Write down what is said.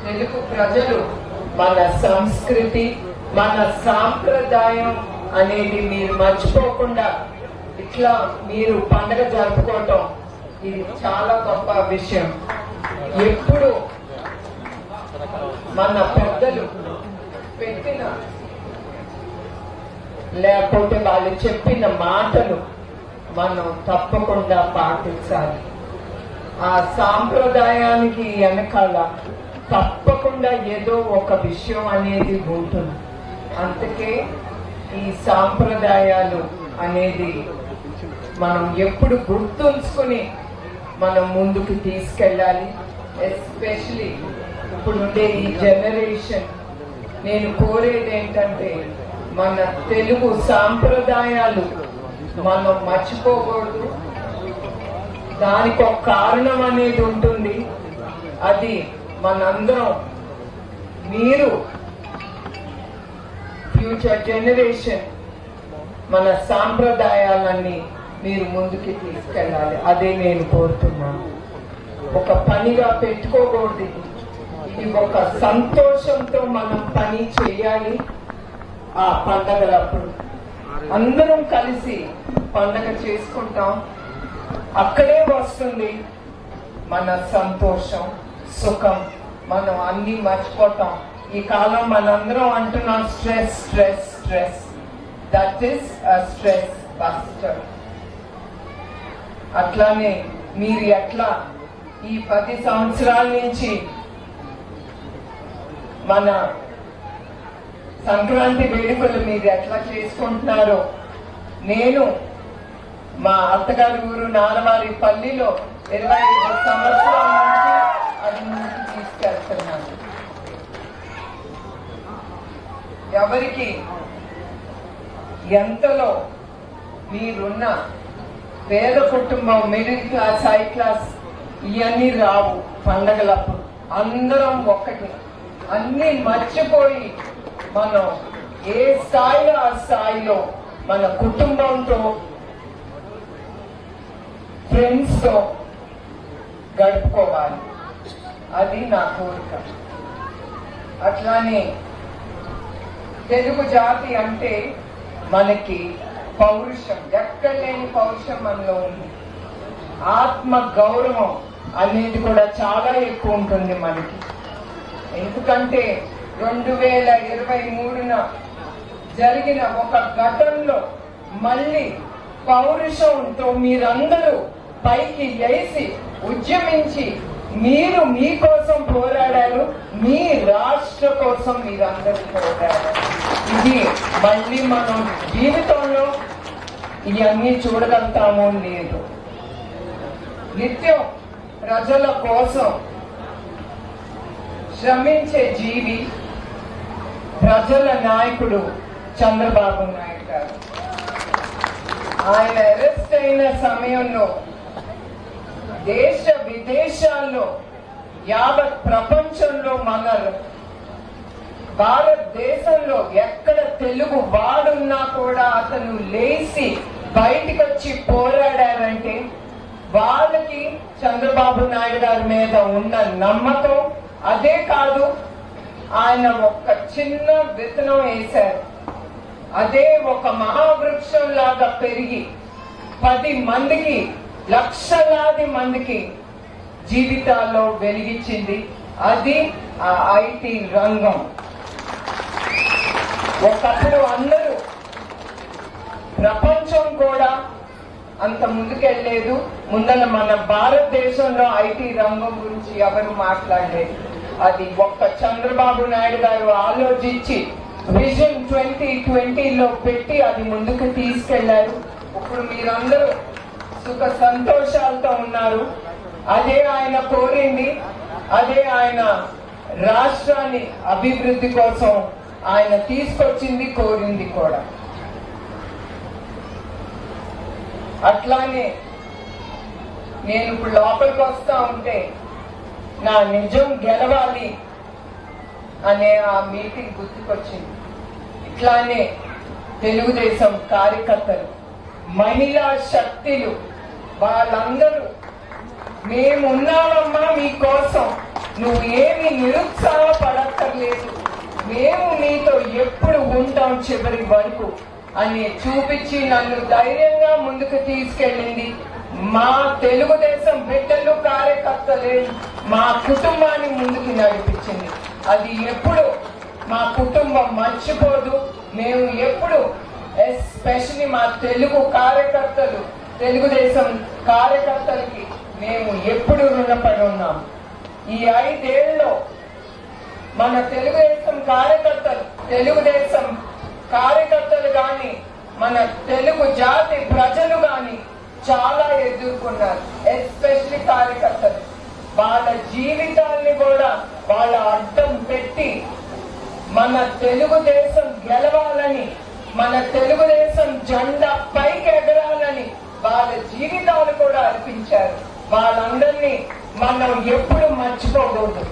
తెలుగు ప్రజలు మన సంస్కృతి, మన సాంప్రదాయం అనేది మీరు మర్చిపోకుండా ఇట్లా మీరు పండుగ జరుపుకోవటం ఇది చాలా గొప్ప విషయం. ఎప్పుడు మన పెద్దలు పెట్టిన లేకపోతే వాళ్ళు చెప్పిన మాటలు మనం తప్పకుండా పాటించాలి. ఆ సాంప్రదాయానికి వెనకాల తప్పకుండా ఏదో ఒక విషయం అనేది ఉంటుంది. అందుకే ఈ సాంప్రదాయాలు అనేది మనం ఎప్పుడు గుర్తుంచుకుని మనం ముందుకు తీసుకెళ్ళాలి. ఎస్పెషలీ ఇప్పుడుండే ఈ జనరేషన్ నేను కోరేది ఏంటంటే మన తెలుగు సాంప్రదాయాలు మనం మర్చిపోకూడదు. దానికి ఒక కారణం అనేది ఉంటుంది. అది మనందరం, మీరు ఫ్యూచర్ జనరేషన్ మన సాంప్రదాయాలన్నీ మీరు ముందుకి తీసుకెళ్ళాలి. అదే నేను కోరుతున్నాను. ఒక పనిగా పెట్టుకోకూడదు. ఇది ఒక సంతోషంతో మనం పని చేయాలి. ఆ పండగలప్పుడు అందరం కలిసి పండగ చేసుకుంటాం. అక్కడే వస్తుంది మన సంతోషం, సుఖం. మనం అన్ని మర్చిపోతాం. ఈ కాలం మనందరం అంటున్నాం stress stress stress. That is a stress buster. అట్లానే మీరు ఎట్లా ఈ 10 సంవత్సరాల నుంచి మన సంక్రాంతి వేడుకలు మీరు ఎట్లా చేసుకుంటున్నారో, నేను మా అత్తగారి ఊరు నారవారి పల్లిలో 25 సంవత్సరాల నుంచి అది ముందుకు తీసుకెళ్తున్నాను. ఎవరికి ఎంతలో మీరున్న పేద కుటుంబం, మిడిల్ క్లాస్, హై క్లాస్ ఇవన్నీ రావు పండగలప్పుడు. అందరం ఒక్కటి, అన్ని మర్చిపోయి మనం ఏ స్థాయిలో ఆ స్థాయిలో మన కుటుంబంతో, ఫ్రెండ్స్ తో గడుపుకోవాలి. అది నా కోరిక. అట్లానే తెలుగు జాతి అంటే మనకి పౌరుషం, ఎక్కడ లేని పౌరుషం మనలో ఉంది. ఆత్మ గౌరవం అనేది కూడా చాలా ఎక్కువ ఉంటుంది మనకి. ఎందుకంటే 2023న జరిగిన ఒక ఘటనలో మళ్ళీ పౌరుషంతో మీరందరూ పైకి లేచి ఉద్యమించి మీరు మీకోసం పోరాడారు, మీ రాష్ట్ర కోసం మీరందరూ పోరాడారు. ఇది మళ్ళీ మనం జీవితంలో ఇవన్నీ చూడగలుగుతామో లేదు. నిత్యం ప్రజల కోసం శ్రమించే జీవి ప్రజల నాయకుడు చంద్రబాబు నాయుడు గారు. ఆయన అరెస్ట్ అయిన సమయంలో దేశ విదేశాల్లో, యావత్ ప్రపంచంలో, మన భారతదేశంలో ఎక్కడ తెలుగు వాడున్నా కూడా అతను లేచి బయటికి వచ్చి పోరాడారంటే వాళ్ళకి చంద్రబాబు నాయుడు గారి మీద ఉన్న నమ్మకం. అదే కాదు, ఆయన ఒక చిన్న విత్తనం వేశారు, అదే ఒక మహావృక్షం లాగా పెరిగి 10 మందికి, లక్షలాది మందికి జీవితాల్లో వెలిగించింది. అది ఆ ఐటీ రంగం. ఒకప్పుడు అందరూ, ప్రపంచం కూడా అంత ముందుకెళ్ళలేదు. ముందర మన భారతదేశంలో ఐటీ రంగం గురించి ఎవరు మాట్లాడలేదు. అది ఒక్క చంద్రబాబు నాయుడు గారు ఆలోచించి విజన్ 2020లో పెట్టి అది ముందుకు తీసుకెళ్లారు. ఇప్పుడు మీరందరూ సుఖ సంతోషాలతో ఉన్నారు. అదే ఆయన కోరింది, అదే ఆయన రాష్ట్రాన్ని అభివృద్ధి కోసం ఆయన తీసుకొచ్చింది, కోరింది కూడా. అట్లానే నేను ఇప్పుడు లోపలికి వస్తా ఉంటే నా నిజం గెలవాలి అనే ఆ మీటింగ్ గుర్తుకొచ్చింది. ఇట్లానే తెలుగుదేశం కార్యకర్తలు, మహిళా శక్తులు, వాళ్ళందరూ మేమున్నామమ్మా మీకోసం, నువ్వు ఏమి నిరుత్సాహం చివరి వరకు అని చూపించి నన్ను ధైర్యంగా ముందుకు తీసుకెళ్ళింది మా తెలుగుదేశం బిడ్డలు కార్యకర్తలే మా కుటుంబాన్ని ముందుకు నడిపించింది. అది ఎప్పుడు మా కుటుంబం మర్చిపోదు. మేము ఎప్పుడు ఎస్పెషలీ మా తెలుగు కార్యకర్తలు, తెలుగుదేశం కార్యకర్తలకి మేము ఎప్పుడు రుణపడి ఉన్నాం. ఈ 5 ఏళ్ళలో మన తెలుగుదేశం కార్యకర్తలు కానీ మన తెలుగు జాతి ప్రజలు కానీ చాలా ఎదుర్కొన్నారు. ఎస్పెషలీ కార్యకర్తలు వాళ్ళ జీవితాల్ని కూడా వాళ్ళ అడ్డం పెట్టి మన తెలుగుదేశం గెలవాలని, మన తెలుగుదేశం జెండా పైకి ఎగరాలని వాళ్ళ జీవితాలు కూడా అర్పించారు. వాళ్ళందరినీ మనం ఎప్పుడు మర్చిపోకూడదు.